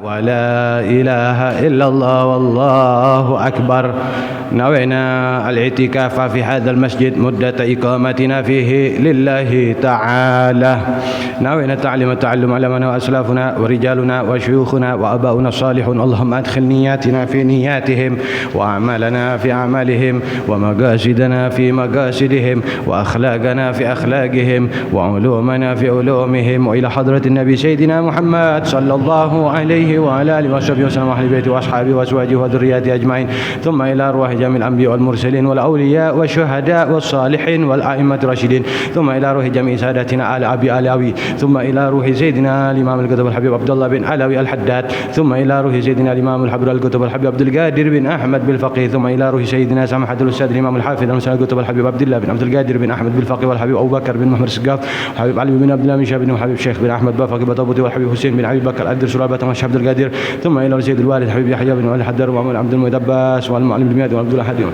ولا إله إلا الله والله أكبر. نوينا الاعتكاف في هذا المسجد مدة إقامتنا فيه لله تعالى. نوينا تعلم علمنا وأسلافنا ورجالنا وشيوخنا وأباؤنا الصالحون. اللهم أدخل نياتنا في نياتهم وأعمالنا في أعمالهم ومقاصدنا في مقاصدهم وأخلاقنا في أخلاقهم وعلومنا في علومهم. وإلى حضرة النبي سيدنا محمد صلى الله عليه وعلى آله وصحبه وسلم وأهل بيته وأصحابه وأزواجه وذرياته أجمعين. ثم إلى أرواح جميع الأنبياء والمرسلين والأولياء والشهداء والصالحين والأئمة الراشدين. ثم إلى روح جميع سادتنا آل أبي علوي. ثم إلى روح سيدنا الإمام الكتب الحبيب عبد الله بن علوي الحداد. ثم إلى روح سيدنا الإمام الحبر الكتب الحبيب عبد القادر بن أحمد بالفقيه. ثم إلى روح سيدنا سماحة الأستاذ الإمام الحافظ المسلم الكتب الحبيب عبد الله بن عبد القادر بن أحمد بالفقيه والحبيب أبو بكر بن محمد السقاف الحبيب علي بن عبد الله بن شهاب بن حبيب الشيخ بن أحمد بافقي بطبوطي والحبيب حسين بن علي بكر أدر سلابة مش عبد القادر. ثم إلى سيد الوالد حبيب يحيى بن علي حدر وعمر عبد المدبس والمعلم بن مياد وعبد الله حدي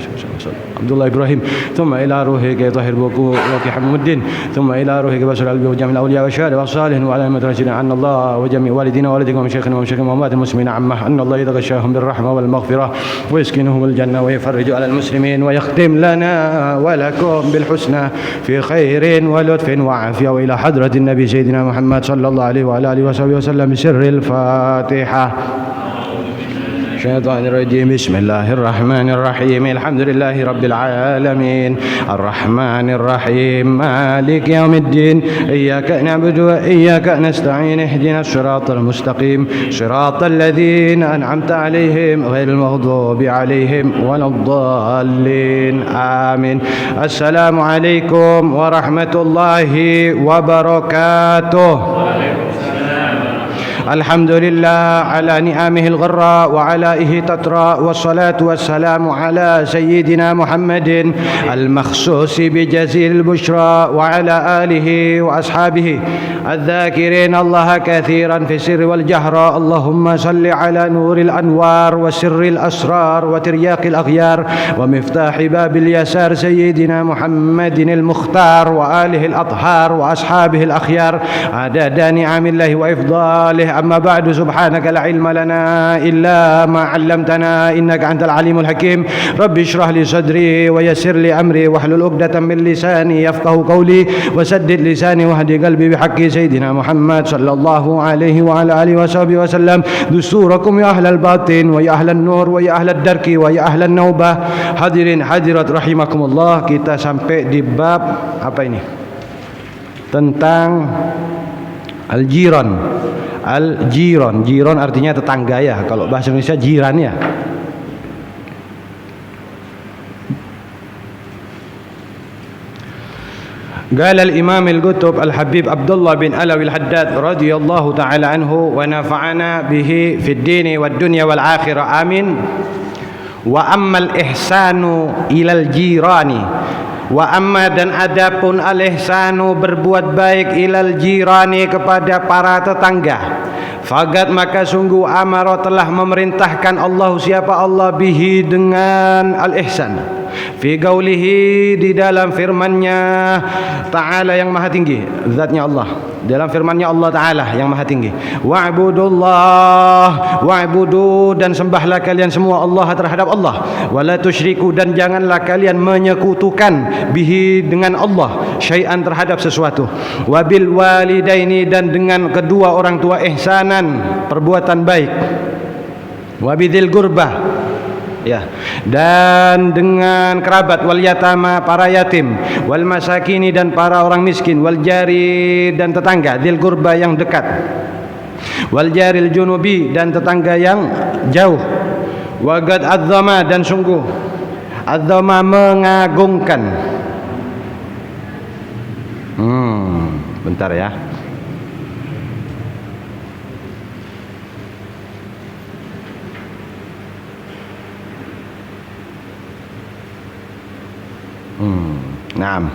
عبد الله إبراهيم. ثم إلى روحه كي طاهر بوكو وكي حمد الدين. ثم إلى روحه كي بشر القلب وجميع الأولياء والشهداء والصالحين وعلى أئمة الراشدين. عن الله وجميع والدينا ووالدكم ومشايخنا ومشايخ وأموات المسلمين عامة. أن الله يتغشاهم بالرحمة والمغفرة ويسكنهم الجنة ويفرج على المسلمين ويختم لنا ولكم بالحسنى في خير ولطف وعافية. وإلى حضرة النبي سيدنا محمد صلى الله عليه وعلى آله وصحبه وسلم بسر الفاتحة. الشيطان الرجيم. بسم الله الرحمن الرحيم. الحمد لله رب العالمين الرحمن الرحيم مالك يوم الدين. إياك نعبد وإياك نستعين. اهدنا الصراط المستقيم صراط الذين أنعمت عليهم غير المغضوب عليهم ولا الضالين آمين. السلام عليكم ورحمة الله وبركاته. الحمد لله على نعمه الغراء وعلائه تترى. والصلاة والسلام على سيدنا محمد المخصوص بجزيل البشرى وعلى آله وأصحابه الذاكرين الله كثيرا في السر والجهر. اللهم صل على نور الأنوار وسر الأسرار وترياق الأغيار ومفتاح باب اليسار سيدنا محمد المختار وآله الأطهار وأصحابه الأخيار عدد نعم الله وإفضاله. أما بعد سبحانك لا علم لنا إلا ما علمتنا إنك أنت العليم الحكيم. رب اشرح لي صدري ويسر لي أمري واحلل عقدة من لساني يفقه قولي وسدد لساني واهدي قلبي بحق سيدنا محمد صلى الله عليه وعلى آله وصحبه وسلم. دستوركم يا أهل الباطن ويا أهل النور ويا أهل الدرك ويا أهل النوبة. Hadirin hadirat rahimakumullah. Kita sampai di bab apa ini? Tentang al-jiran. Al-jiran, jiran artinya tetangga ya. Kalau bahasa Indonesia jiran ya. قال الإمام القطب الحبيب عبد الله بن علوي الحداد رضي الله تعالى عنه ونفعنا به في الدين والدنيا والآخرة آمين. وأما الإحسان إلى الجيران. Wa amma dan adapun al-ihsanu berbuat baik ilal jirani kepada para tetangga. Fagat maka sungguh amara telah memerintahkan Allah siapa Allah bihi dengan al-ihsan. Fi qaulihi di dalam firman-Nya Ta'ala yang maha tinggi, zatnya Allah. Dalam firman-Nya Allah Ta'ala yang maha tinggi. Wa'budullah, wa'budu dan sembahlah kalian semua Allah terhadap Allah. Wala tusyriku dan janganlah kalian menyekutukan bihi dengan Allah syai'an terhadap sesuatu. Wabil walidaini dan dengan kedua orang tua ihsanan perbuatan baik. Wabidil gurbah ya, dan dengan kerabat, wal yatama para yatim, wal masakini dan para orang miskin, wal jari dan tetangga, dil gurba yang dekat, wal jaril junubi dan tetangga yang jauh, wagad adzama dan sungguh adzama mengagungkan. Bentar ya. Naam.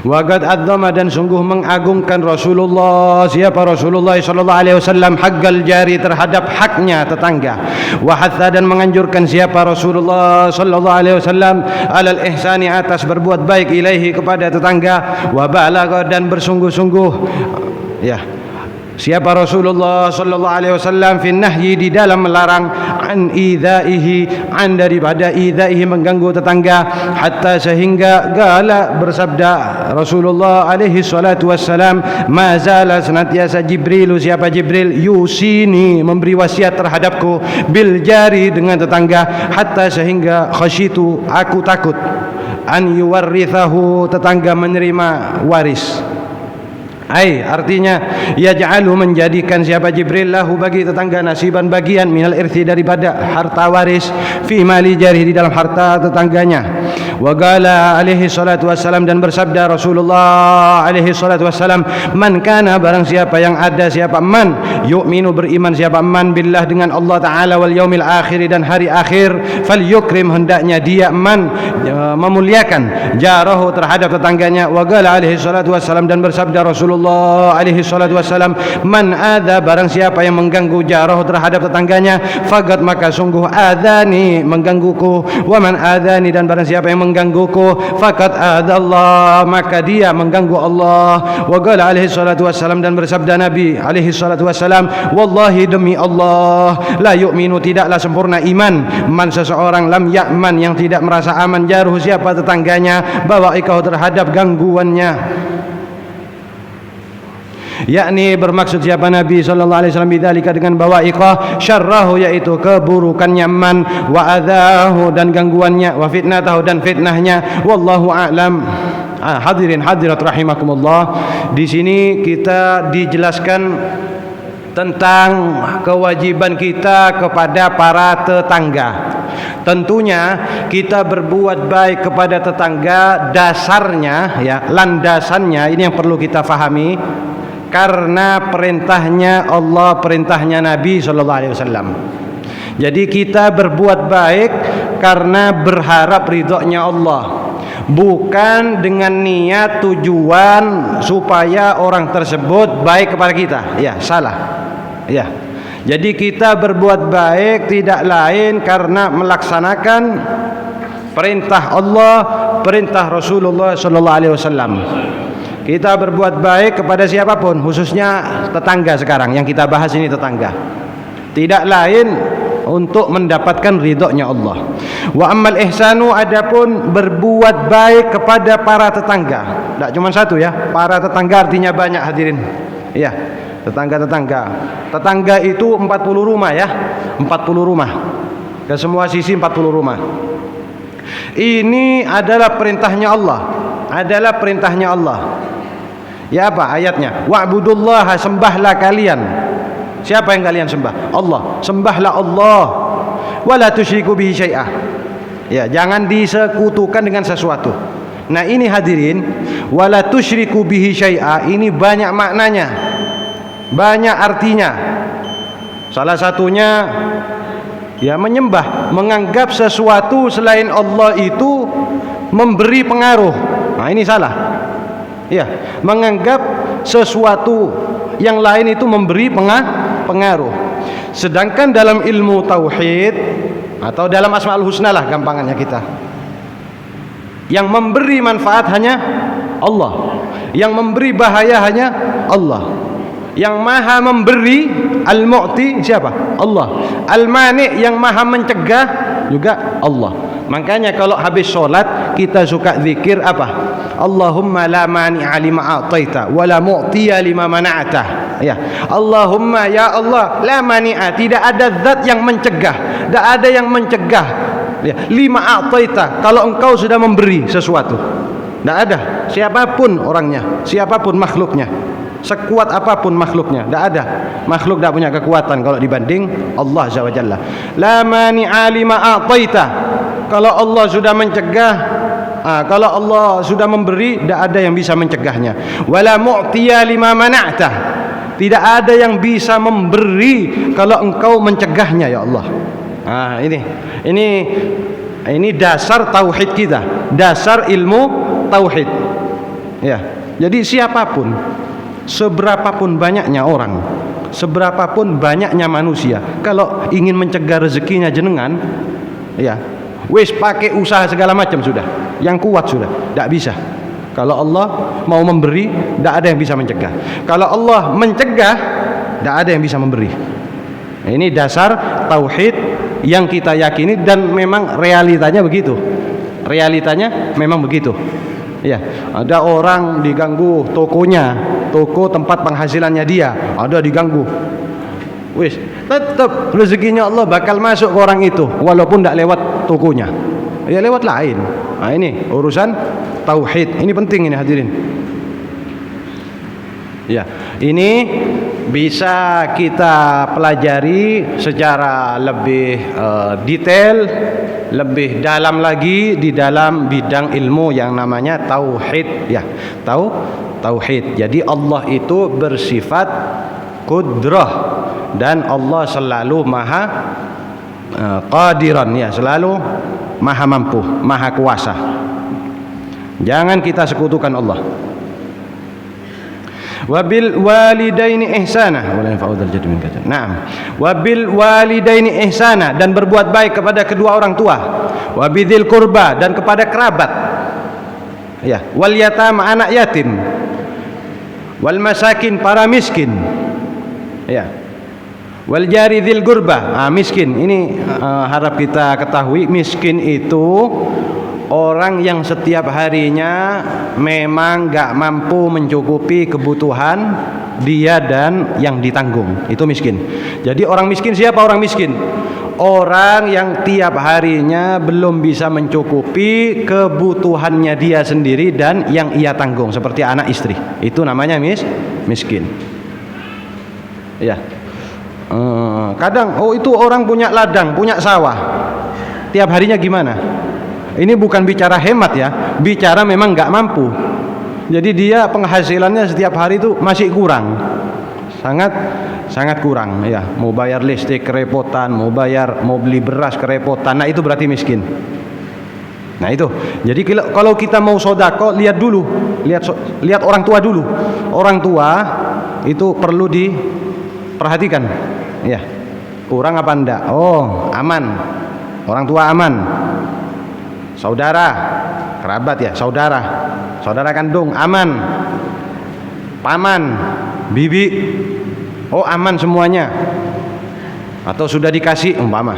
Waqad adzama dan sungguh mengagungkan Rasulullah siapa Rasulullah sallallahu alaihi wasallam haqqal jari terhadap haknya tetangga. Wa hatha dan menganjurkan siapa Rasulullah sallallahu alaihi wasallam alal ihsani atas berbuat baik ilaihi kepada tetangga. Wa balagha dan bersungguh-sungguh ya Siapa Rasulullah sallallahu alaihi wasallam fi nahyi, di dalam melarang, an idzaihi, an daripada idzaihi mengganggu tetangga, hatta sehingga gala bersabda Rasulullah alaihi salatu wassalam, ma zala senantiasa Jibril, siapa Jibril, yusini memberi wasiat terhadapku, bil jari dengan tetangga, hatta sehingga khasyitu aku takut, an yuwarrithahu tetangga menerima waris. Artinya yaj'alu menjadikan siapa Jibril lahu bagi tetangga nasiban bagian minal irthi daripada harta waris, fi mali jarih di dalam harta tetangganya. Wa qala alaihi salatu wassalam, dan bersabda Rasulullah alaihi salatu wassalam, man kana barang siapa yang ada, siapa man yu'minu beriman, siapa man billah dengan Allah taala, wal yaumil akhir dan hari akhir, falyukrim hendaknya dia man memuliakan jarahu terhadap tetangganya. Wa qala alaihi salatu wassalam, dan bersabda Rasulullah alaihi salatu wassalam, man adza barang siapa yang mengganggu jarahu terhadap tetangganya, faqad maka sungguh adani menggangguku, wa man adani dan barang siapa yang menggangguku, faqad adallah maka dia mengganggu Allah. Wa qala alaihi salatu wassalam, dan bersabda Nabi alaihi salatu wassalam, wallahi demi Allah, la yu'minu tidaklah sempurna iman, man seseorang, lam ya'man yang tidak merasa aman, jaruh siapa tetangganya, bawaikahu terhadap gangguannya. Yakni bermaksud siapa Nabi sallallahu alaihi wasallam bidzalika dengan bawa'iqah, syarrahu yaitu keburukannya man, wa adzahu dan gangguannya, wa fitnatahu dan fitnahnya, wallahu a'lam. Hadirin hadirat rahimakumullah, di sini kita dijelaskan tentang kewajiban kita kepada para tetangga. Tentunya kita berbuat baik kepada tetangga, dasarnya ya, landasannya ini yang perlu kita fahami, karena perintahnya Allah, perintahnya Nabi sallallahu alaihi wasallam. Jadi kita berbuat baik karena berharap ridhonya Allah, bukan dengan niat tujuan supaya orang tersebut baik kepada kita. Ya, salah. Ya. Jadi kita berbuat baik tidak lain karena melaksanakan perintah Allah, perintah Rasulullah sallallahu alaihi wasallam. Kita berbuat baik kepada siapapun, khususnya tetangga sekarang yang kita bahas ini, tetangga. Tidak lain untuk mendapatkan ridhonya Allah. Wa ammal ihsanu, adapun berbuat baik kepada para tetangga. Tidak cuma satu ya, para tetangga artinya banyak hadirin. Iya, tetangga-tetangga. Tetangga itu 40 rumah ya, 40 rumah. Ke semua sisi 40 rumah. Ini adalah perintahnya Allah. Adalah perintahnya Allah. Ya apa ayatnya? Wa'budullaha, sembahlah kalian. Siapa yang kalian sembah? Allah. Sembahlah Allah. Wala tusyriku bihi syai'ah. Ya, jangan disekutukan dengan sesuatu. Nah, ini hadirin, wala tusyriku bihi syai'ah ini banyak maknanya. Banyak artinya. Salah satunya ya menyembah, menganggap sesuatu selain Allah itu memberi pengaruh. Nah, ini salah. Ya, menganggap sesuatu yang lain itu memberi pengaruh. Sedangkan dalam ilmu tauhid atau dalam asmaul husna lah gampangannya kita, yang memberi manfaat hanya Allah, yang memberi bahaya hanya Allah. Yang maha memberi, al-mu'ti siapa? Allah. Al-mani, yang maha mencegah juga Allah. Makanya kalau habis sholat kita suka zikir apa? Allahumma la mani'a lima a'taita wa la mu'tiya lima mana'ata. Ya. Allahumma ya Allah, la mani'a, tidak ada zat yang mencegah, tidak ada yang mencegah. Ya. Lima a'taita, kalau engkau sudah memberi sesuatu. Tidak ada, siapapun orangnya, siapapun makhluknya, sekuat apapun makhluknya, tidak ada makhluk tidak punya kekuatan kalau dibanding Allah Azza wa Jalla. La mani'a lima a'taita, kalau Allah sudah mencegah, kalau Allah sudah memberi, tidak ada yang bisa mencegahnya. Wala mu'tiya lima mana'ta, tidak ada yang bisa memberi kalau engkau mencegahnya ya Allah. Ini dasar tauhid kita, dasar ilmu tauhid. Ya, jadi siapapun, seberapapun banyaknya orang, seberapapun banyaknya manusia, kalau ingin mencegah rezekinya jenengan, ya wis pakai usaha segala macam sudah, yang kuat sudah, tidak bisa. Kalau Allah mau memberi, tidak ada yang bisa mencegah. Kalau Allah mencegah, tidak ada yang bisa memberi. Ini dasar tauhid yang kita yakini dan memang realitanya begitu. Realitanya memang begitu. Ya, ada orang diganggu tokonya, toko tempat penghasilannya dia, ada diganggu. Wis, tetap rezekinya Allah bakal masuk ke orang itu walaupun tidak lewat tokonya. Ya lewat lain. Nah, ini urusan tauhid. Ini penting ini hadirin. Ya, ini bisa kita pelajari secara lebih detail, lebih dalam lagi di dalam bidang ilmu yang namanya tauhid ya. Tauhid. Jadi Allah itu bersifat qudrah dan Allah selalu maha qadiran ya, selalu maha mampu, maha kuasa. Jangan kita sekutukan Allah. Wabil walidaini ihsana wala yanfa'udul jaddu min kajar. Naam. Wabil walidaini ihsana, dan berbuat baik kepada kedua orang tua. Wabidzil qurba, dan kepada kerabat. Ya, wal yatama, anak yatim. Wal masakin, para miskin. Ya. Wal jari dzil qurba, miskin. Ini harap kita ketahui, miskin itu orang yang setiap harinya memang gak mampu mencukupi kebutuhan dia dan yang ditanggung, itu miskin. Jadi orang miskin siapa orang miskin? Orang yang tiap harinya belum bisa mencukupi kebutuhannya dia sendiri dan yang ia tanggung, seperti anak istri. Itu namanya miskin. Ya. Kadang itu orang punya ladang, punya sawah. Tiap harinya gimana? Ini bukan bicara hemat ya, bicara memang nggak mampu. Jadi dia penghasilannya setiap hari itu masih kurang, sangat kurang ya. Mau bayar listrik kerepotan, mau beli beras kerepotan. Nah itu berarti miskin. Nah itu. Jadi kalau kita mau sodako, lihat dulu, lihat orang tua dulu. Orang tua itu perlu diperhatikan. Ya, kurang apa enggak? Oh aman, orang tua aman. Saudara, kerabat ya, saudara kandung aman, paman, bibi, oh aman semuanya, atau sudah dikasih umpama,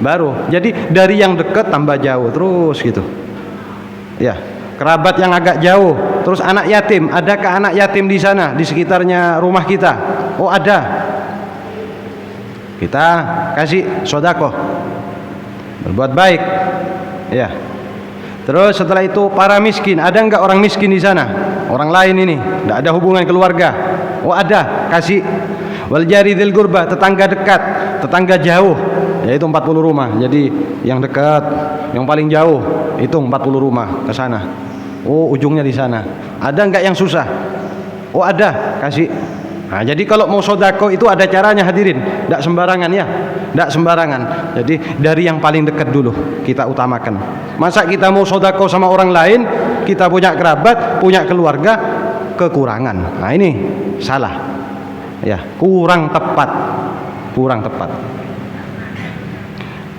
baru. Jadi dari yang dekat tambah jauh terus gitu, ya. Kerabat yang agak jauh, terus anak yatim, adakah anak yatim di sana, di sekitarnya rumah kita? Oh ada, kita kasih sodako, berbuat baik. Ya. Terus setelah itu para miskin, ada enggak orang miskin di sana? Orang lain ini, enggak ada hubungan keluarga. Oh ada, kasih. Wal jari dzil qurba, tetangga dekat, tetangga jauh, yaitu 40 rumah. Jadi yang dekat, yang paling jauh itu 40 rumah ke sana. Oh ujungnya di sana. Ada enggak yang susah? Oh ada, kasih. Nah, jadi kalau mau sodako itu ada caranya hadirin, tidak sembarangan ya, tidak sembarangan. Jadi dari yang paling dekat dulu kita utamakan. Masa kita mau sodako sama orang lain, kita punya kerabat, punya keluarga, kekurangan. Nah ini salah, ya kurang tepat.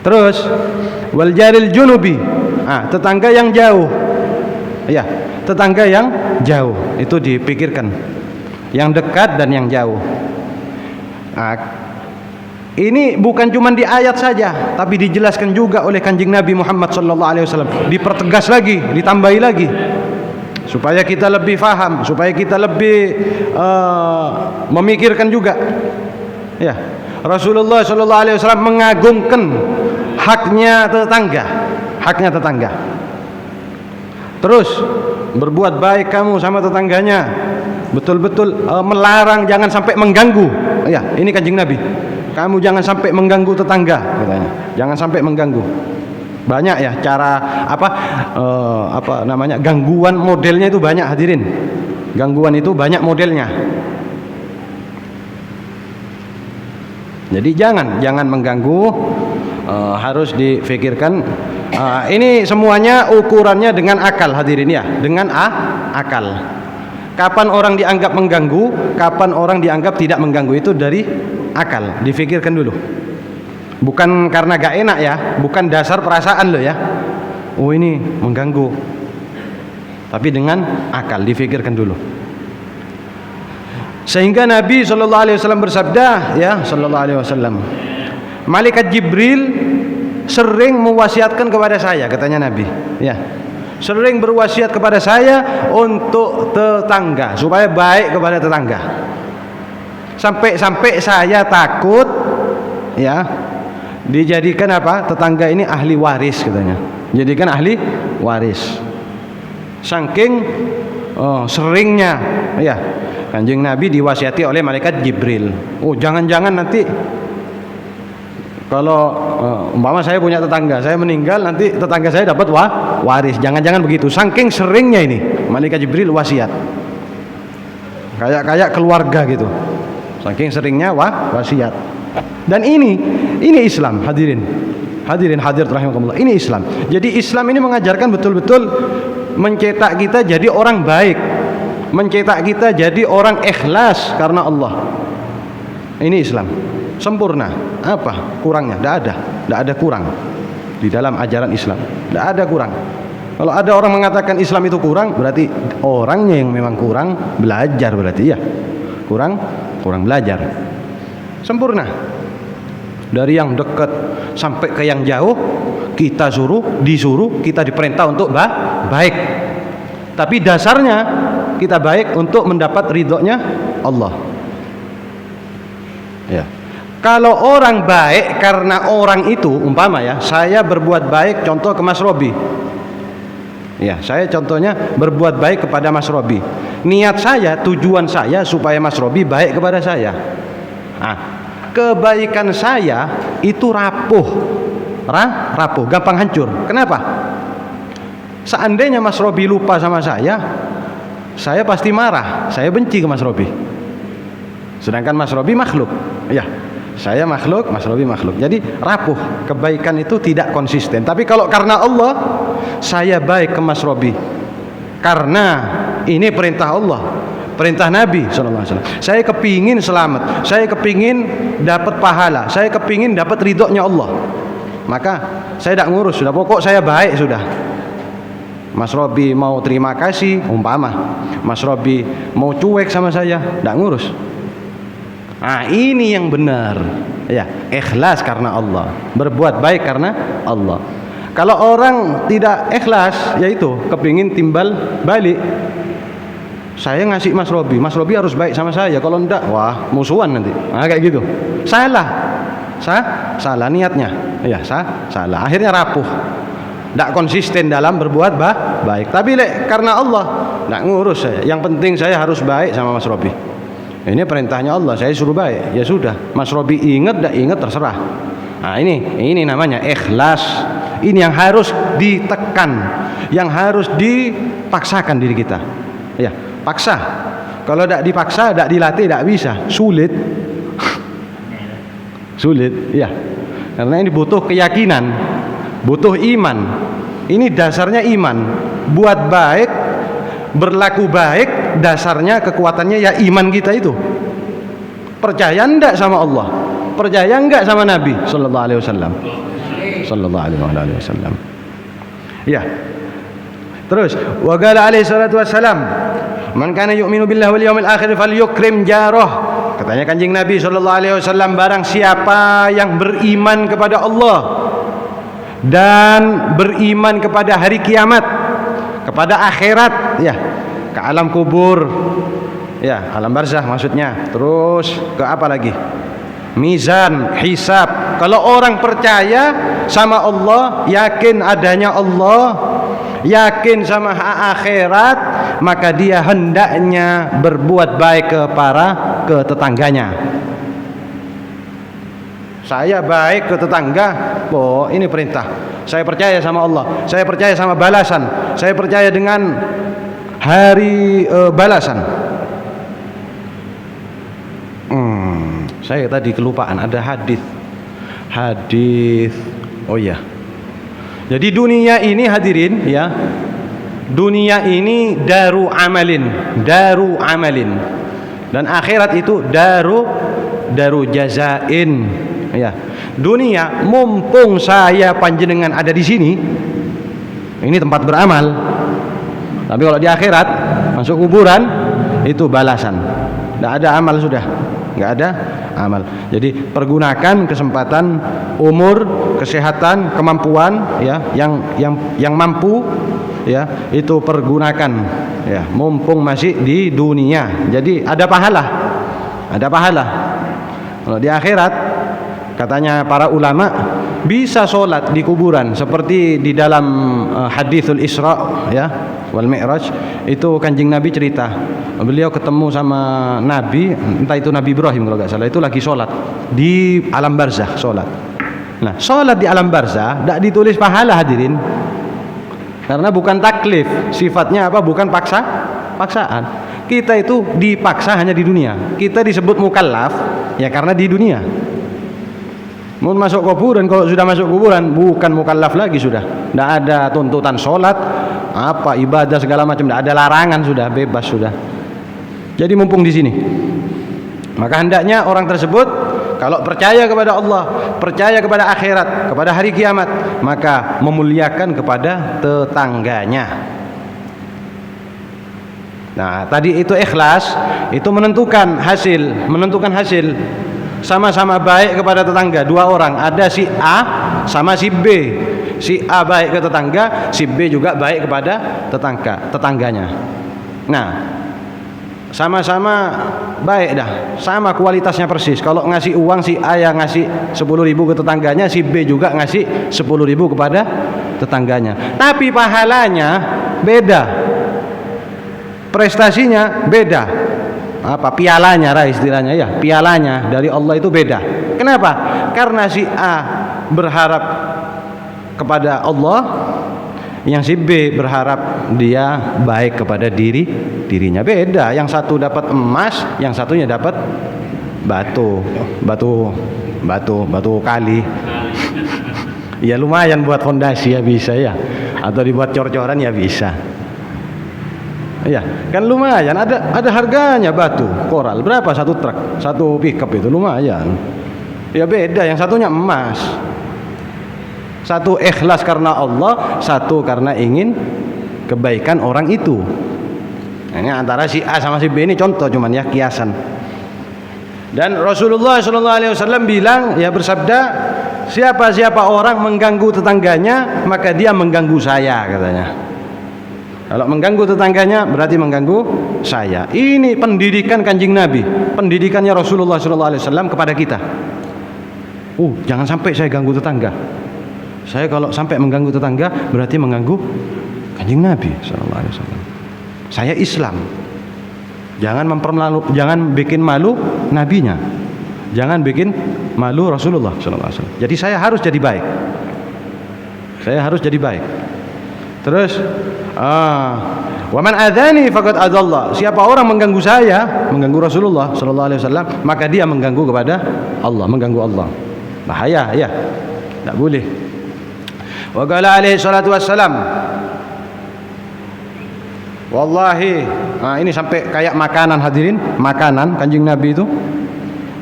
Terus wal jaril junubi, tetangga yang jauh, ya tetangga yang jauh itu dipikirkan. Yang dekat dan yang jauh. Nah, ini bukan cuma di ayat saja, tapi dijelaskan juga oleh Kanjeng Nabi Muhammad SAW. Dipertegas lagi, ditambahi lagi, supaya kita lebih faham, supaya kita lebih memikirkan juga. Ya, Rasulullah SAW mengagungkan haknya tetangga. Terus berbuat baik kamu sama tetangganya. Betul-betul melarang jangan sampai mengganggu. Ya, ini Kanjeng Nabi. Kamu jangan sampai mengganggu tetangga, katanya. Jangan sampai mengganggu. Banyak ya cara apa namanya? Gangguan modelnya itu banyak hadirin. Gangguan itu banyak modelnya. Jadi jangan mengganggu, harus difikirkan. Ini semuanya ukurannya dengan akal hadirin ya, dengan akal. Kapan orang dianggap mengganggu, kapan orang dianggap tidak mengganggu, itu dari akal, difikirkan dulu. Bukan karena gak enak ya, bukan dasar perasaan lo ya. Oh ini mengganggu. tapi dengan akal, difikirkan dulu. Sehingga Nabi sallallahu alaihi wasallam bersabda, ya sallallahu alaihi wasallam, malaikat Jibril sering mewasiatkan kepada saya, katanya Nabi, ya. Sering berwasiat kepada saya untuk tetangga, supaya baik kepada tetangga. Sampai saya takut, ya, dijadikan apa? Tetangga ini ahli waris, katanya. Jadikan ahli waris. Saking seringnya, ya, Kanjeng Nabi diwasiati oleh malaikat Jibril. Oh, jangan-jangan nanti kalau umpama saya punya tetangga, saya meninggal, nanti tetangga saya dapat waris. Jangan-jangan begitu. Saking seringnya ini malaikat Jibril wasiat. Kayak keluarga gitu. Saking seringnya wasiat. Dan ini Islam, hadirin hadirat rahimakumullah. Ini Islam. Jadi Islam ini mengajarkan betul-betul mencetak kita jadi orang baik, mencetak kita jadi orang ikhlas karena Allah. Ini Islam sempurna. Apa kurangnya? Tidak ada kurang di dalam ajaran Islam. Tidak ada kurang. Kalau ada orang mengatakan Islam itu kurang, berarti orangnya yang memang kurang belajar, berarti ya kurang belajar. Sempurna. Dari yang dekat sampai ke yang jauh, kita disuruh, kita diperintah untuk baik. Tapi dasarnya kita baik untuk mendapat ridhonya Allah. Ya. Kalau orang baik karena orang itu, umpama ya, saya berbuat baik, contoh ke Mas Robi. Ya, saya contohnya berbuat baik kepada Mas Robi. Niat saya, tujuan saya supaya Mas Robi baik kepada saya. Nah, kebaikan saya itu rapuh, gampang hancur. Kenapa? Seandainya Mas Robi lupa sama saya pasti marah, saya benci ke Mas Robi. Sedangkan Mas Robi makhluk, ya. Saya makhluk, Mas Robi makhluk. Jadi rapuh, kebaikan itu tidak konsisten. Tapi kalau karena Allah, saya baik ke Mas Robi karena ini perintah Allah, perintah Nabi SAW. Saya kepingin selamat, saya kepingin dapat pahala, saya kepingin dapat ridhonya Allah. Maka saya tidak ngurus, sudah pokok saya baik sudah. Mas Robi mau terima kasih, umpama Mas Robi mau cuek sama saya, tidak ngurus. Nah, ini yang benar, ya, ikhlas karena Allah, berbuat baik karena Allah. Kalau orang tidak ikhlas, yaitu kepingin timbal balik. Saya ngasih Mas Robi harus baik sama saya. Kalau enggak, wah, musuhan nanti. Nah, kayak gitu. Salah niatnya. Ya, salah. Akhirnya rapuh. Tidak konsisten dalam berbuat baik. Tapi karena Allah, tidak ngurus saya. Yang penting saya harus baik sama Mas Robi. Ini perintahnya Allah, saya suruh baik. Ya sudah, Mas Robi ingat tidak ingat terserah. Nah, ini namanya ikhlas. Ini yang harus ditekan, yang harus dipaksakan diri kita. Ya, paksa. Kalau tidak dipaksa, tidak dilatih, tidak bisa. Sulit, ya. Karena ini butuh keyakinan, butuh iman. Ini dasarnya iman. Buat baik, berlaku baik, dasarnya kekuatannya ya iman kita itu. Percaya enggak sama Allah? Percaya enggak sama Nabi sallallahu alaihi wasallam? Sallallahu alaihi wasallam. Ya. Terus, wa qala alaihi salatu wassalam, man kana yu'minu billahi wal yawmil akhir falyukrim jarah. Katanya Kanjeng Nabi sallallahu alaihi wasallam, barang siapa yang beriman kepada Allah dan beriman kepada hari kiamat, kepada akhirat, ya, ke alam kubur, ya, alam barzah maksudnya. Terus ke apa lagi? Mizan, hisab. Kalau orang percaya sama Allah, yakin adanya Allah, yakin sama akhirat, maka dia hendaknya berbuat baik ke tetangganya. Saya baik ke tetangga, oh ini perintah. Saya percaya sama Allah, saya percaya sama balasan, saya percaya dengan hari balasan. Saya tadi kelupaan ada hadis. Oh ya. Jadi dunia ini hadirin, ya, dunia ini daru amalin, dan akhirat itu daru jazain. Ya, dunia mumpung saya panjenengan ada di sini, ini tempat beramal. Tapi kalau di akhirat masuk kuburan itu balasan. Tidak ada amal sudah, nggak ada amal. Jadi pergunakan kesempatan, umur, kesehatan, kemampuan, ya, yang mampu, ya, itu pergunakan, ya, mumpung masih di dunia. Jadi ada pahala, ada pahala. Kalau di akhirat, katanya para ulama, bisa sholat di kuburan seperti di dalam haditsul Isra, ya, wal Mi'raj. Itu Kanjeng Nabi cerita, beliau ketemu sama Nabi, entah itu Nabi Ibrahim kalau nggak salah, itu lagi sholat di alam barzah, sholat. Nah, sholat di alam barzah tidak ditulis pahala, hadirin, karena bukan taklif, sifatnya apa, bukan paksaan. Kita itu dipaksa hanya di dunia. Kita disebut mukallaf ya karena di dunia. Mau masuk kuburan, kalau sudah masuk kuburan bukan mukallaf lagi sudah. Tidak ada tuntutan sholat, apa ibadah segala macam, tidak ada larangan, sudah bebas sudah. Jadi mumpung di sini, maka hendaknya orang tersebut kalau percaya kepada Allah, percaya kepada akhirat, kepada hari kiamat, maka memuliakan kepada tetangganya. Nah, tadi itu ikhlas, itu menentukan hasil. Sama-sama baik kepada tetangga, dua orang, ada si A sama si B. Si A baik ke tetangga, si B juga baik kepada tetangganya. Nah, sama-sama baik dah, sama kualitasnya persis. Kalau ngasih uang, si A yang ngasih 10.000 ke tetangganya, si B juga ngasih 10.000 kepada tetangganya. Tapi pahalanya beda, prestasinya beda. Apa pialanya lah istilahnya, ya, pialanya dari Allah itu beda. Kenapa? Karena si A berharap kepada Allah, yang si B berharap dia baik kepada dirinya. Beda, yang satu dapat emas, yang satunya dapat batu kali. Ya lumayan buat fondasi ya bisa ya, atau dibuat cor-coran ya bisa. Ya, kan lumayan, ada harganya batu koral. Berapa satu truk, satu pickup itu lumayan. Ya beda, yang satunya emas. Satu ikhlas karena Allah, satu karena ingin kebaikan orang itu. Ini antara si A sama si B ini contoh cuman ya, kiasan. Dan Rasulullah SAW bilang, ya, bersabda, siapa orang mengganggu tetangganya, maka dia mengganggu saya, katanya. Kalau mengganggu tetangganya berarti mengganggu saya. Ini pendidikan Kanjeng Nabi, pendidikannya Rasulullah SAW kepada kita. Jangan sampai saya ganggu tetangga. Saya kalau sampai mengganggu tetangga berarti mengganggu Kanjeng Nabi SAW. Saya Islam. Jangan bikin malu nabinya. Jangan bikin malu Rasulullah SAW. Jadi saya harus jadi baik. Terus wa man adzani faqad adzallah. Siapa orang mengganggu saya, mengganggu Rasulullah sallallahu alaihi wasallam, maka dia mengganggu kepada Allah, mengganggu Allah. Bahaya ya. Tidak boleh. Wa qala alaihi salatu wassalam, wallahi, ini sampai kayak makanan, hadirin, makanan Kanjeng Nabi itu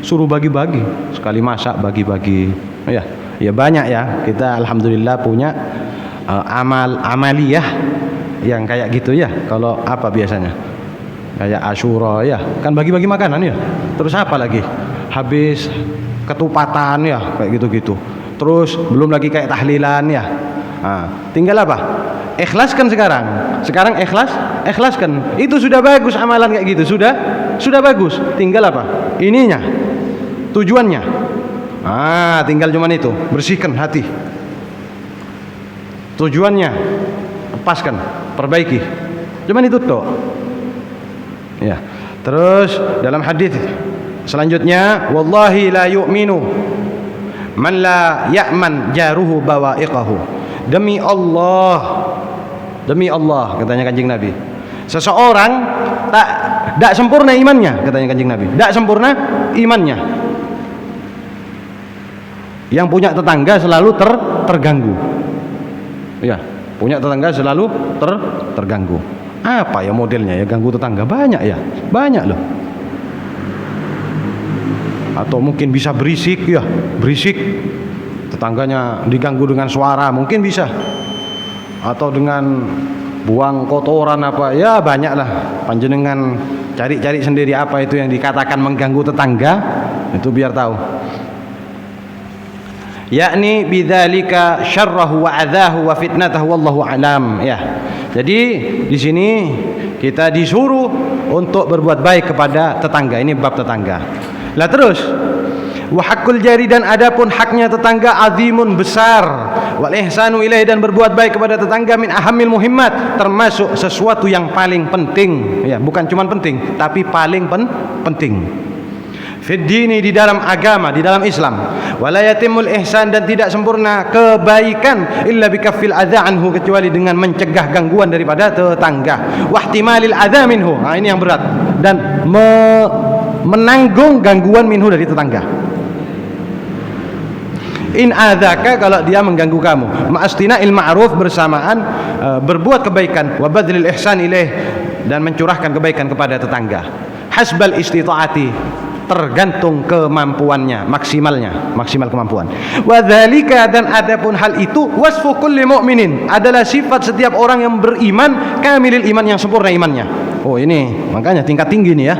suruh bagi-bagi, sekali masak bagi-bagi. Ya banyak ya. Kita alhamdulillah punya amaliyah yang kayak gitu ya. Kalau apa biasanya kayak Asyura ya, kan bagi-bagi makanan ya. Terus apa lagi, habis ketupatan ya, kayak gitu-gitu. Terus belum lagi kayak tahlilan ya. Tinggal apa, ikhlaskan sekarang ikhlaskan. Itu sudah bagus, amalan kayak gitu sudah bagus. Tinggal apa, ininya, tujuannya. Tinggal cuman itu, bersihkan hati. Tujuannya lepaskan, perbaiki. Cuman itu toh. Ya. Terus dalam hadis selanjutnya, wallahi la yu'minu man la ya'man jaruhu bawa'iqahu. Demi Allah katanya Kanjeng Nabi, seseorang tak sempurna imannya, katanya Kanjeng Nabi. Tak sempurna imannya. Yang punya tetangga selalu terganggu. Ya, punya tetangga selalu terganggu. Apa ya modelnya ya, ganggu tetangga? Banyak loh. Atau mungkin bisa berisik, tetangganya diganggu dengan suara, mungkin bisa. Atau dengan buang kotoran apa, ya banyaklah. Panjenengan cari-cari sendiri apa itu yang dikatakan mengganggu tetangga, itu biar tahu. Yakni bidzalika syarrahu wa adzahu wa fitnatahu wallahu alam, ya. Jadi di sini kita disuruh untuk berbuat baik kepada tetangga. Ini bab tetangga. Lah terus, wa haqqul jari, dan adapun haknya tetangga azimun, besar, wal ihsanu ilaih, dan berbuat baik kepada tetangga min ahammil muhimmat, termasuk sesuatu yang paling penting, ya, bukan cuma penting tapi paling penting. Fid dini, di dalam agama, di dalam Islam. Wala yatimul ihsan, dan tidak sempurna kebaikan illa bikaffil adza anhu, kecuali dengan mencegah gangguan daripada tetangga. Wahtimalil adza minhu, nah ini yang berat, dan menanggung gangguan minhu dari tetangga. In adzaka, kalau dia mengganggu kamu, ma'astina'il ma'ruf, bersamaan berbuat kebaikan, wa badlil ihsan ilaih, dan mencurahkan kebaikan kepada tetangga. Hasbal istita'ati, tergantung kemampuannya, maksimal kemampuan. Wa dzalika, dan adapun hal itu, wasfu kulli mu'minin, adalah sifat setiap orang yang beriman, kamilil iman, yang sempurna imannya. Oh ini makanya tingkat tinggi nih ya.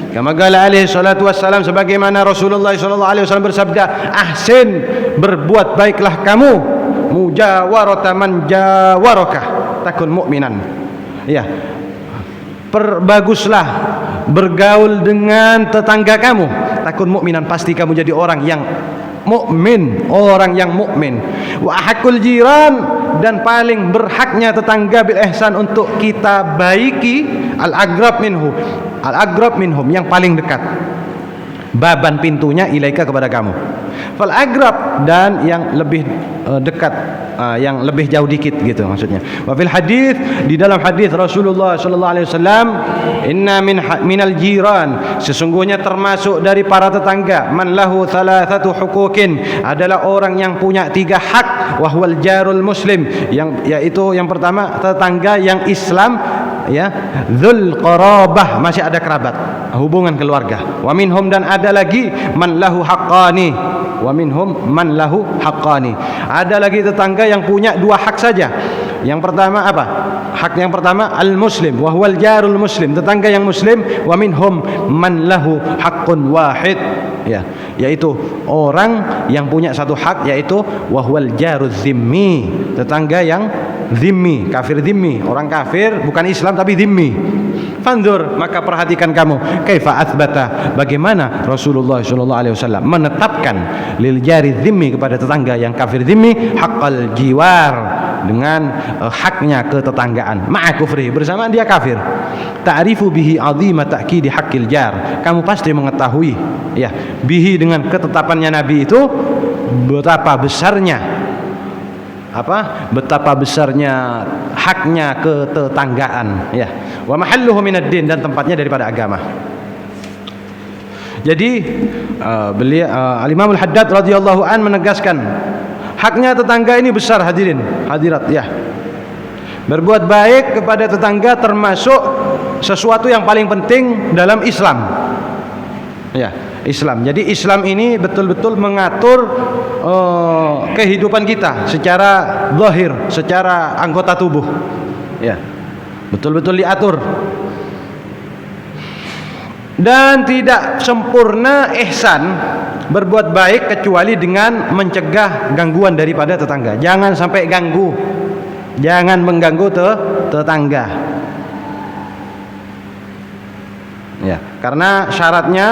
Kama qala alaihi salatu wassalam, sebagaimana Rasulullah sallallahu alaihi wasallam bersabda, ahsin, berbuat baiklah kamu, mujawarata man jawaraka takun mu'minan. Ya, perbaguslah bergaul dengan tetangga kamu, takun mukminan, pasti kamu jadi orang yang mukmin, orang yang mukmin. Wa haqqul jiran, dan paling berhaknya tetangga bil ihsan, untuk kita baiki, al aqrab minhum, yang paling dekat, baban, pintunya, ilaika, kepada kamu. Fal aqrab, dan yang lebih dekat, yang lebih jauh dikit gitu maksudnya. Wa fil hadis, di dalam hadis Rasulullah sallallahu alaihi wasallam, inna minal jiran, sesungguhnya termasuk dari para tetangga, man lahu thalathatu huquqin, adalah orang yang punya 3 hak, wa huwal jarul muslim, yang yaitu yang pertama tetangga yang Islam, ya, dzul qarabah, masih ada kerabat, hubungan keluarga. Wa minhum, dan ada lagi, man lahu haqqani, wa minhum man lahu haqqani, ada lagi tetangga yang punya 2 hak saja. Yang pertama apa? Hak yang pertama al-muslim, wa huwal jarul muslim, tetangga yang muslim. Wa minhum man lahu haqqun wahid, ya, yaitu orang yang punya 1 hak, yaitu wa huwal jaruz zimmi, tetangga yang zimmi, kafir zimmi, orang kafir bukan Islam tapi zimmi. Fanzur, maka perhatikan kamu, kaifa athbata, bagaimana Rasulullah sallallahu alaihi wasallam menetapkan lil jari zimmi, kepada tetangga yang kafir zimmi, haqqal jiwar, dengan haknya ketetanggaan, ma'a kufri, bersamaan dia kafir. Ta'rifu bihi 'azima ta'kidi haqqil jar, kamu pasti mengetahui, ya, bihi, dengan ketetapannya Nabi itu, betapa besarnya haknya ketetanggaan, ya. Wa mahalluhu minad din, dan tempatnya daripada agama. Jadi beliau Al-Imam Al-Haddad radhiyallahu an menegaskan, haknya tetangga ini besar, hadirin hadirat, ya. Berbuat baik kepada tetangga termasuk sesuatu yang paling penting dalam Islam, ya, Islam. Jadi Islam ini betul-betul mengatur kehidupan kita secara zahir, secara anggota tubuh, ya, betul-betul diatur. Dan tidak sempurna ihsan, berbuat baik, kecuali dengan mencegah gangguan daripada tetangga. Jangan sampai ganggu, jangan mengganggu tetangga, ya, karena syaratnya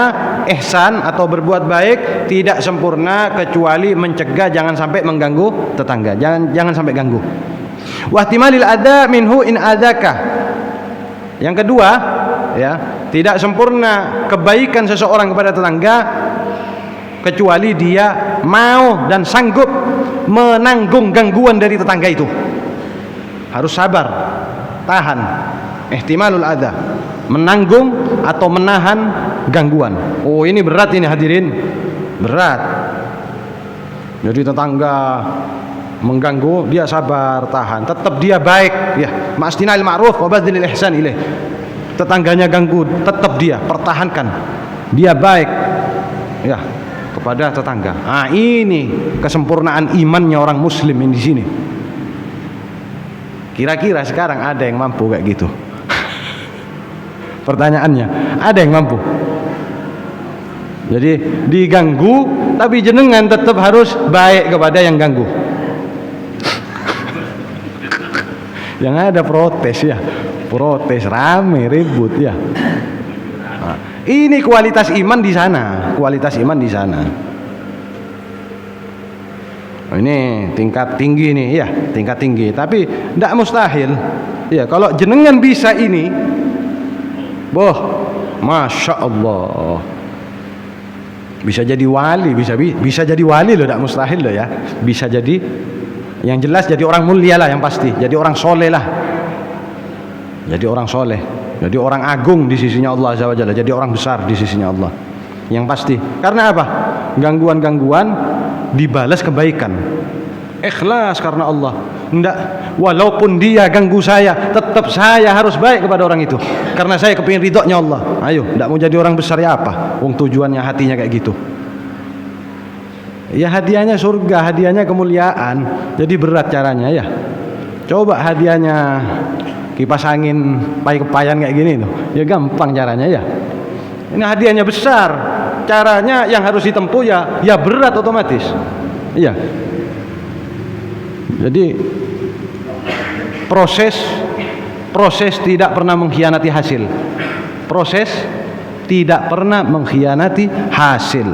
ihsan atau berbuat baik tidak sempurna kecuali mencegah, jangan sampai mengganggu tetangga, jangan sampai ganggu. Wahtimalil adza minhu in adzaka, yang kedua, ya, tidak sempurna kebaikan seseorang kepada tetangga kecuali dia mau dan sanggup menanggung gangguan dari tetangga itu. Harus sabar, tahan, ihtimalul adza, menanggung atau menahan gangguan. Oh ini berat ini hadirin, berat. Jadi tetangga mengganggu, dia sabar, tahan, tetap dia baik, ya, ma'astina'il ma'ruf wa badlil ihsan ilaih. Tetangganya ganggu, tetap dia pertahankan, dia baik, ya, kepada tetangga. Nah ini kesempurnaan imannya orang muslim ini di sini. Kira-kira sekarang ada yang mampu kayak gitu? Pertanyaannya, ada yang mampu? Jadi diganggu, tapi jenengan tetap harus baik kepada yang ganggu. Yang ada protes ya, protes rame ribut ya. Nah, ini kualitas iman di sana, kualitas iman di sana. Ini tingkat tinggi nih ya, tingkat tinggi. Tapi tidak mustahil. Ya, kalau jenengan bisa ini, boh, masya Allah, bisa jadi wali, bisa jadi wali loh, tidak mustahil loh ya. Bisa jadi, yang jelas jadi orang mulia lah yang pasti. Jadi orang soleh lah. Jadi orang soleh. Jadi orang agung di sisinya Allah Azza wa Jalla. Jadi orang besar di sisinya Allah. Yang pasti. Karena apa? Gangguan-gangguan dibalas kebaikan. Ikhlas karena Allah. Enggak, walaupun dia ganggu saya, tetap saya harus baik kepada orang itu. Karena saya kepingin ridhonya Allah. Ayo, enggak mau jadi orang besar ya apa? Wong tujuannya hatinya kayak gitu. Ya hadiahnya surga, hadiahnya kemuliaan. Jadi berat caranya ya. Coba hadiahnya kipas angin pai-kepayan kayak gini tuh. Ya gampang caranya ya. Ini hadiahnya besar. Caranya yang harus ditempuh ya berat otomatis. Iya. Jadi proses tidak pernah mengkhianati hasil. Proses tidak pernah mengkhianati hasil.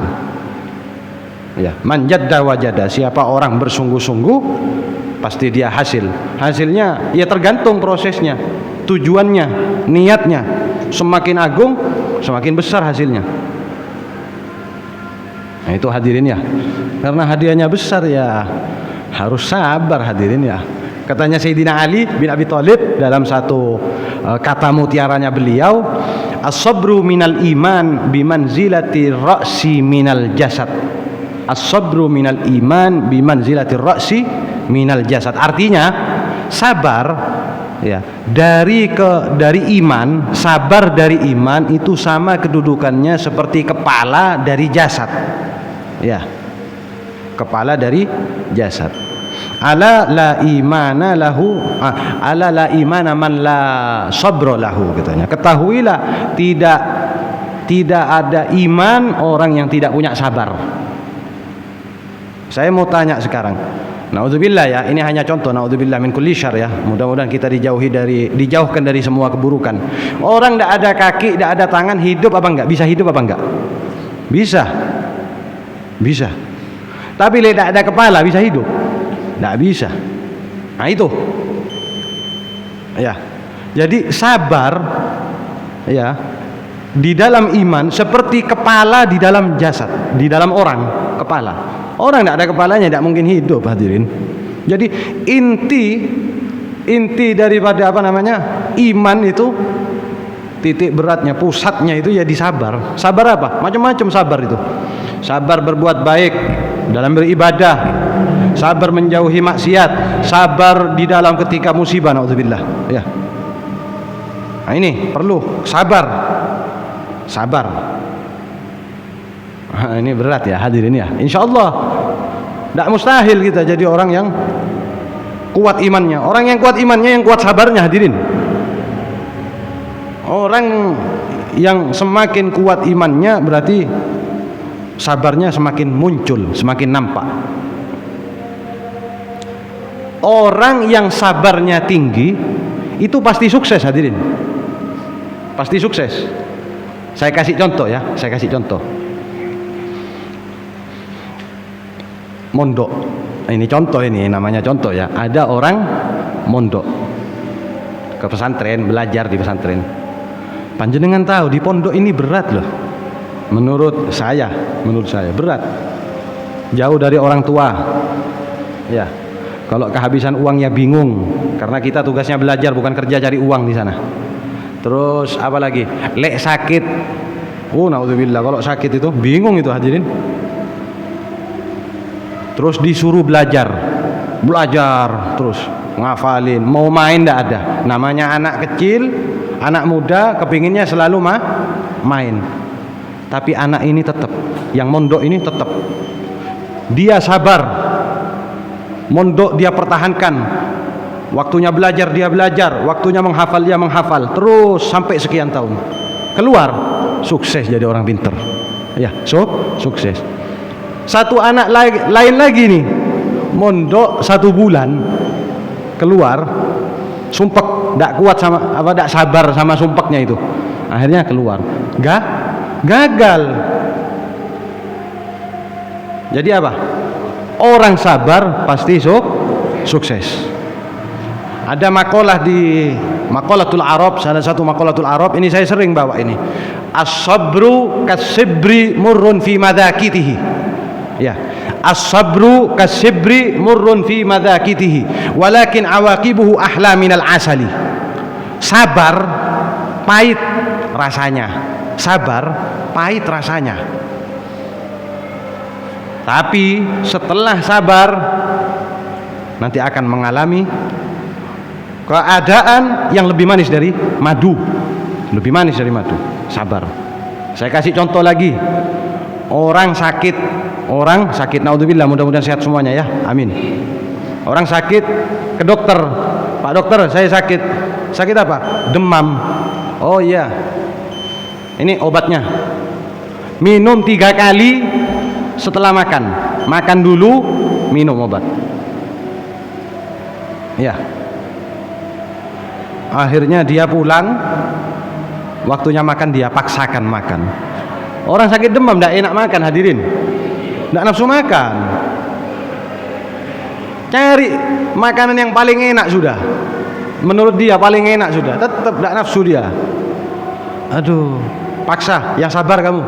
Ya, man jadda wajada. Siapa orang bersungguh-sungguh pasti dia hasil. Hasilnya ya tergantung prosesnya, tujuannya, niatnya. Semakin agung, semakin besar hasilnya. Nah, itu hadirin ya. Karena hadiahnya besar ya harus sabar hadirin ya. Katanya Sayyidina Ali bin Abi Thalib dalam satu kata mutiaranya beliau, as-sabru minal iman bimanzilati ra'si minal jasad. As-sabru minal iman bimanzilati ra'si minal jasad. Artinya sabar ya dari iman, sabar dari iman itu sama kedudukannya seperti kepala dari jasad. Ya. Kepala dari jasad. Ala la imana lahu, ala la imana man la sabra lahu katanya. Ketahuilah tidak ada iman orang yang tidak punya sabar. Saya mau tanya sekarang. Naudzubillah ya, ini hanya contoh, naudzubillah min kulli syarr ya. Mudah-mudahan kita dijauhkan dari semua keburukan. Orang tidak ada kaki, tidak ada tangan, hidup apa enggak? Bisa hidup apa enggak? Bisa. Bisa. Tapi tidak ada kepala bisa hidup? Tidak bisa. Nah itu. Ya. Jadi sabar ya di dalam iman seperti kepala di dalam jasad, di dalam orang, kepala. Orang tidak ada kepalanya tidak mungkin hidup hadirin. Jadi inti daripada apa namanya? Iman itu titik beratnya, pusatnya itu ya di sabar. Sabar apa? Macam-macam sabar itu. Sabar berbuat baik dalam beribadah, sabar menjauhi maksiat, sabar di dalam ketika musibah, naudzubillah ya. Nah ini perlu sabar. Nah, ini berat ya hadirin ya. Insyaallah tidak mustahil kita jadi orang yang kuat imannya. Orang yang kuat imannya yang kuat sabarnya hadirin. Orang yang semakin kuat imannya berarti sabarnya semakin muncul, semakin nampak. Orang yang sabarnya tinggi itu pasti sukses hadirin. Pasti sukses. Saya kasih contoh ya, saya kasih contoh. Mondok. Ini contoh, ini namanya contoh ya. Ada orang mondok ke pesantren, belajar di pesantren. Panjenengan tahu di pondok ini berat loh. Menurut saya berat. Jauh dari orang tua. Ya. Kalau kehabisan uangnya bingung karena kita tugasnya belajar bukan kerja cari uang di sana. Terus apa lagi? Lek sakit. Naudzubillah, kalau sakit itu bingung itu hadirin. Terus disuruh belajar terus ngafalin, mau main ndak ada. Namanya anak kecil, anak muda kepinginnya selalu main. Tapi anak ini tetap, yang mondok ini tetap dia sabar. Mondok dia pertahankan. Waktunya belajar dia belajar, waktunya menghafal dia menghafal, terus sampai sekian tahun. Keluar, sukses jadi orang pinter. Ya, sukses. Satu anak lain lagi nih, mondok 1 bulan, keluar, sumpek, tidak kuat sama tidak sabar sama sumpeknya itu. Akhirnya keluar, gagal. Jadi apa? Orang sabar pasti sukses. Ada makalah di Maqalatul Arab, salah satu Maqalatul Arab, ini saya sering bawa ini. As-sabru kas-sibri murrun fi madakitihi. Ya. As-sabru kas-sibri murrun fi madakitihi, walakin awaqibuhu ahla minal asali. Sabar pahit rasanya. Sabar pahit rasanya. Tapi setelah sabar nanti akan mengalami keadaan yang lebih manis dari madu. Lebih manis dari madu. Sabar. Saya kasih contoh lagi. Orang sakit, naudzubillah, mudah-mudahan sehat semuanya ya. Amin. Orang sakit ke dokter. Pak dokter, saya sakit. Sakit apa? Demam. Oh iya. Ini obatnya. Minum 3 kali setelah makan. Makan dulu, minum obat. Ya. Akhirnya dia pulang, waktunya makan dia paksakan makan. Orang sakit demam tidak enak makan, hadirin, tidak nafsu makan. Cari makanan yang paling enak sudah, menurut dia paling enak sudah, tetap tidak nafsu dia. Aduh, paksa, yang sabar kamu,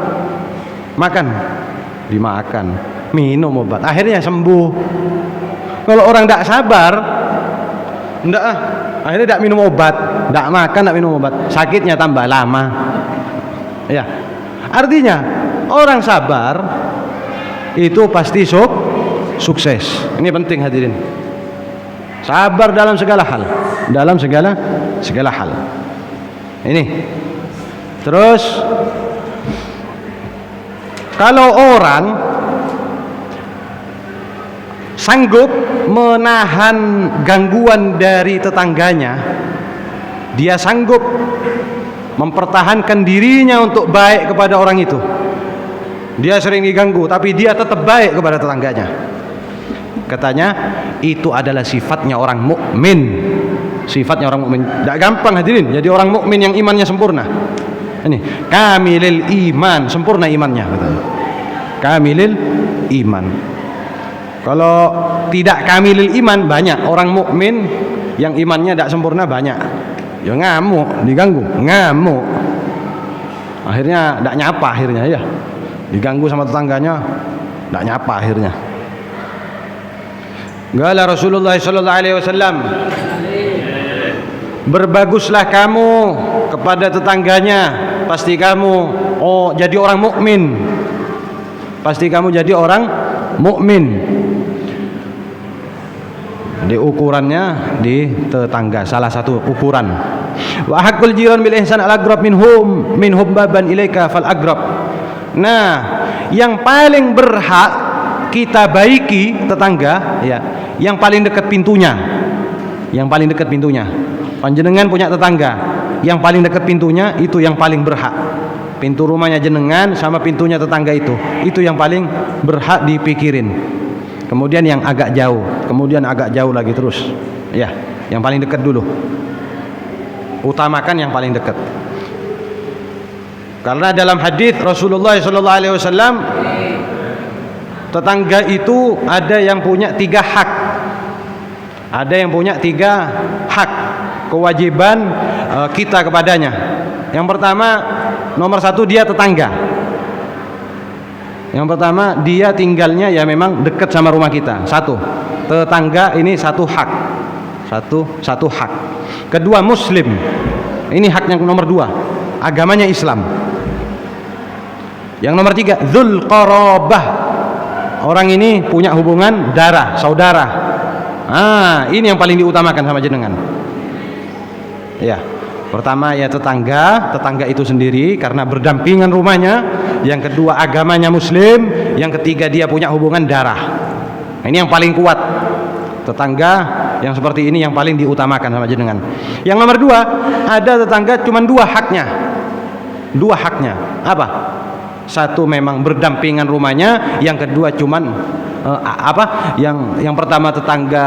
makan, dimakan, minum obat, akhirnya sembuh. Kalau orang tidak sabar, tidak akhirnya tidak minum obat, tidak makan, tidak minum obat, sakitnya tambah lama. Ya, artinya orang sabar itu pasti sukses. Ini penting hadirin. Sabar dalam segala hal, dalam segala hal. Ini. Terus kalau orang sanggup menahan gangguan dari tetangganya, dia sanggup mempertahankan dirinya untuk baik kepada orang itu. Dia sering diganggu tapi dia tetap baik kepada tetangganya. Katanya itu adalah sifatnya orang mukmin. Sifatnya orang mukmin. Tidak gampang hadirin jadi orang mukmin yang imannya sempurna. Ini kamilil iman, sempurna imannya katanya. Kamilil iman. Kalau tidak kamilil iman banyak orang mukmin yang imannya tidak sempurna banyak. Ya ngamuk, diganggu, ngamuk. Akhirnya tidak nyapa akhirnya ya. Diganggu sama tetangganya, tidak nyapa akhirnya. Qala Rasulullah sallallahu alaihi wasallam, berbaguslah kamu kepada tetangganya, pasti kamu jadi orang mukmin. Pasti kamu jadi orang mukmin. Di ukurannya di tetangga, salah satu ukuran. Wa haqqul jiran bil ihsan al aqrab minhum baban ilaika fal aqrab. Nah, yang paling berhak kita baiki tetangga ya, yang paling dekat pintunya. Yang paling dekat pintunya. Panjenengan punya tetangga, yang paling dekat pintunya itu yang paling berhak. Pintu rumahnya jenengan sama pintunya tetangga itu yang paling berhak dipikirin. Kemudian yang agak jauh, kemudian agak jauh lagi terus. Ya, yang paling dekat dulu. Utamakan yang paling dekat. Karena dalam hadis Rasulullah SAW, tetangga itu ada yang punya 3 hak. Ada yang punya 3 hak kewajiban kita kepadanya. Yang pertama, nomor 1 dia tetangga. Yang pertama dia tinggalnya ya memang dekat sama rumah kita. 1, tetangga ini 1 hak. Satu hak. Kedua, muslim. Ini hak yang nomor 2. Agamanya Islam. Yang nomor 3, dzul qarabah. Orang ini punya hubungan darah, saudara. Ini yang paling diutamakan sama jenengan. Ya. Pertama ya tetangga itu sendiri karena berdampingan rumahnya. Yang kedua agamanya muslim. Yang ketiga dia punya hubungan darah. Ini yang paling kuat. Tetangga yang seperti ini yang paling diutamakan sama jenengan. Yang nomor 2, ada tetangga cuma 2 haknya. 2 haknya. Apa? Satu memang berdampingan rumahnya, yang kedua cuman yang pertama tetangga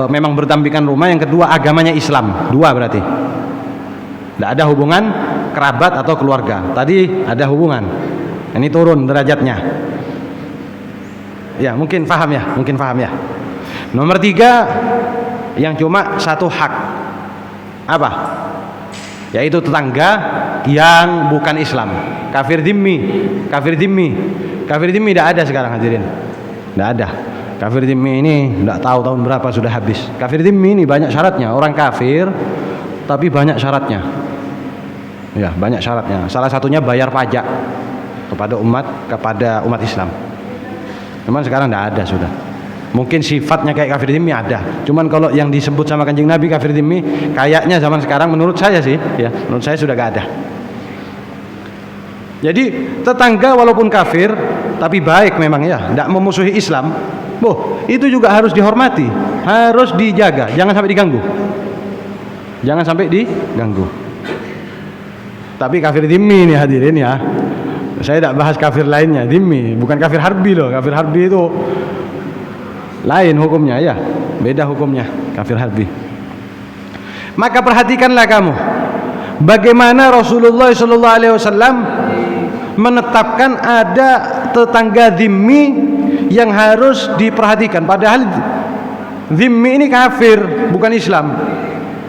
memang berdampingan rumah, yang kedua agamanya Islam. 2 berarti. Tidak ada hubungan kerabat atau keluarga. Tadi ada hubungan. Ini turun derajatnya. Ya, mungkin paham ya. Nomor 3, yang cuma 1 hak. Apa? Yaitu tetangga yang bukan Islam. Kafir dhimmi. Kafir dhimmi tidak ada sekarang hadirin. Tidak ada. Kafir dhimmi ini tidak tahu tahun berapa sudah habis. Kafir dhimmi ini banyak syaratnya. Orang kafir tapi banyak syaratnya. Ya, banyak syaratnya. Salah satunya bayar pajak kepada umat Islam. Cuman sekarang tidak ada sudah. Mungkin sifatnya kayak kafir dhimmi ada. Cuman kalau yang disebut sama Kanjeng Nabi kafir dhimmi, kayaknya zaman sekarang menurut saya sih, ya, menurut saya sudah gak ada. Jadi tetangga walaupun kafir tapi baik memang ya, tidak memusuhi Islam. Itu juga harus dihormati, harus dijaga, jangan sampai diganggu. Jangan sampai diganggu. Tapi kafir dhimmi nih hadirin ya. Saya tidak bahas kafir lainnya, dhimmi, bukan kafir harbi loh. Kafir harbi itu lain hukumnya ya, beda hukumnya kafir harbi. Maka perhatikanlah kamu bagaimana Rasulullah SAW menetapkan ada tetangga dhimmi yang harus diperhatikan. Padahal dhimmi ini kafir, bukan Islam,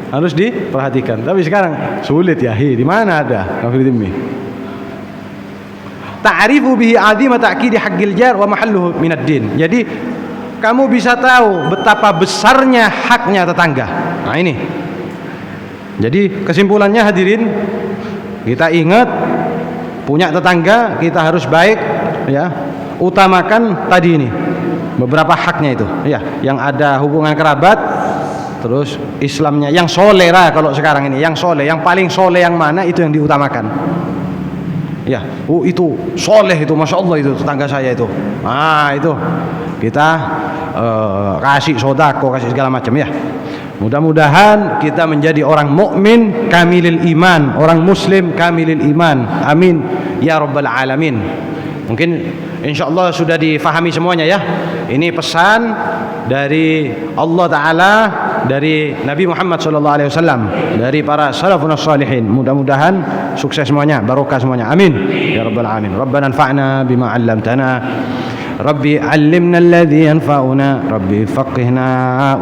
harus diperhatikan. Tapi sekarang sulit ya, di mana ada kafir dhimmi? Ta'rifu bihi 'azima ta'kidi haqqil jar wa mahalluhu minad din. Jadi kamu bisa tahu betapa besarnya haknya tetangga. Nah ini. Jadi kesimpulannya hadirin, kita ingat punya tetangga kita harus baik ya. Utamakan tadi ini beberapa haknya itu ya, yang ada hubungan kerabat, terus Islamnya yang soleh lah. Kalau sekarang ini yang soleh, yang paling soleh yang mana, itu yang diutamakan. Ya, itu soleh itu, masya Allah itu tetangga saya itu. Itu kita kasih sodako, kasih segala macam ya. Mudah-mudahan kita menjadi orang mukmin kamilil iman, orang muslim kamilil iman. Amin ya rabbal alamin. Mungkin insyaallah sudah difahami semuanya ya. Ini pesan dari Allah Ta'ala, dari Nabi Muhammad SAW, dari para salafun salihin. Mudah-mudahan sukses semuanya, barokah semuanya. Amin ya rabbal alamin. Rabbana anfa'na bima 'allamtana. Rabbi 'allimna alladhi yanfa'una. Rabbi faqihna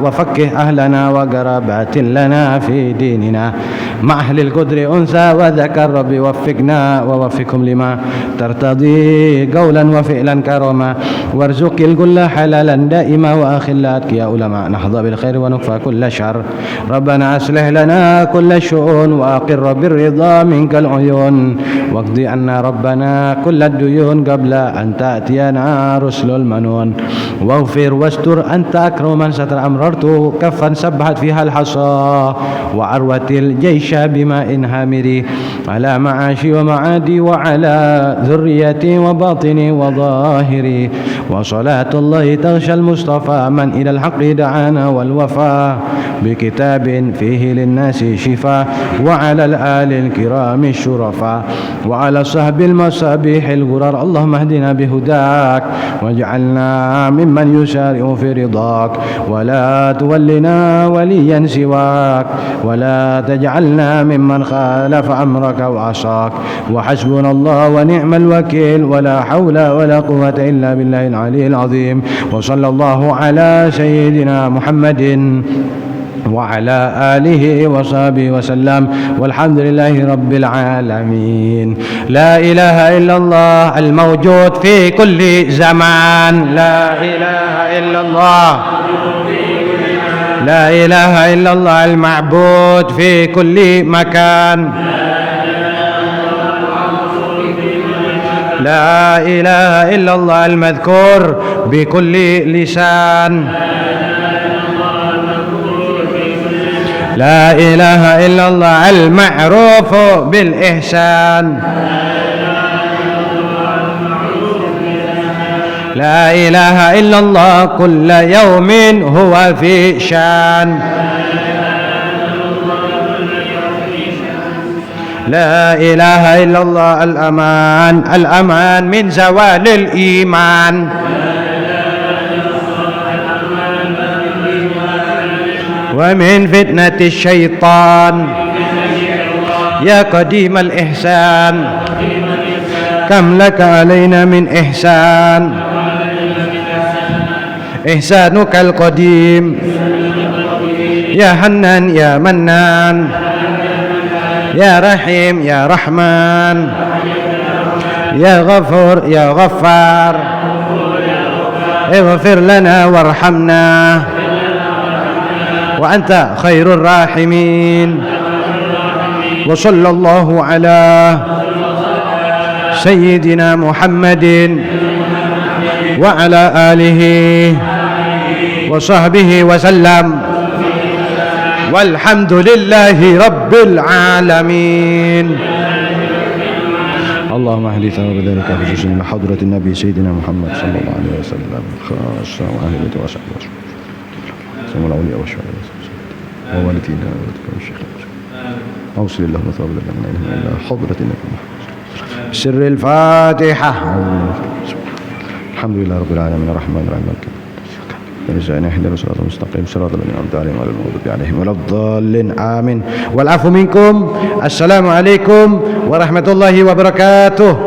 wa faqih ahlana wa qarabatin lana fi dinina. Ma ahlil qudri unsa wa dhakar. Rabbi waffiqna wa waffiqhum lima tartadi qawlan wa fi'lan karama. Warzuqil kulla halalan daima wa akhillat ya ulama nahdha bil khair wa nukfa kulla syarr. Rabbana aslih lana kulla syu'un wa aqir bir ridha minkal uyun. Waqdi anna rabbana kulla duyun qabla an ta'tiyana rusulul manun. Waghfir wastur anta akraman satar amrartu kaffan sabhat fiha al-hasa wa arwatil jaysha bima in hamiri ala ma'ashi wa ma'adi wa ala dhurriyyati wa batini wa zahiri wa salatullahi taghsha al-mustafa man ila al-haqqi da'ana wal wafa bi kitabin fihi lin-nasi shifa wa ala al-ali al-kirami syurafa wa ala sahbil masabihil ghurar. Allahumma hdina bihudak waj'alna mimman yusari'u fi ridak wa la tuwallina waliyan siwak wa la taj'alna mimman khalafa amraka wa asak wa hasbunallahu wa ni'mal wakil wa la hawla wa la quwwata illa billahil aliyyil azim. Wa sallallahu ala sayyidina Muhammadin وعلى آله وصحبه وسلم والحمد لله رب العالمين. لا إله إلا الله الموجود في كل زمان. لا إله إلا الله. لا إله إلا الله المعبود في كل مكان. لا إله إلا الله المذكور بكل لسان. لا إله إلا الله المعروف بالإحسان. لا إله إلا الله كل يوم هو في شان لا إله إلا الله الأمان الأمان من زوال الإيمان ومن فتنة الشيطان يا قديم الإحسان كم لك علينا من إحسان إحسانك القديم يا حنان يا منان يا رحيم يا رحمن يا غفور يا غفار اغفر لنا وارحمنا وأنت خير الراحمين وصلى الله على سيدنا محمد وعلى آله وصحبه وسلم والحمد لله رب العالمين. اللهم اهد ثواب ذلك خصوصا إلى حضرة النبي سيدنا محمد صلى الله عليه وسلم خاصة وأهل بيته وصحبه ثم الأولياء والشهداء ووالدينا ووالدكم الشيخ أوصل اللهم ثواب ذلك من إله إلا حضرة النبي محمد سر الفاتحة. الحمد لله رب العالمين الرحمن الرحيم رجعنا اهدنا الصراط المستقيم صراط الذين أنعمت عليهم غير المغضوب عليهم ولا الضالين آمين. والعفو منكم. السلام عليكم ورحمة الله وبركاته.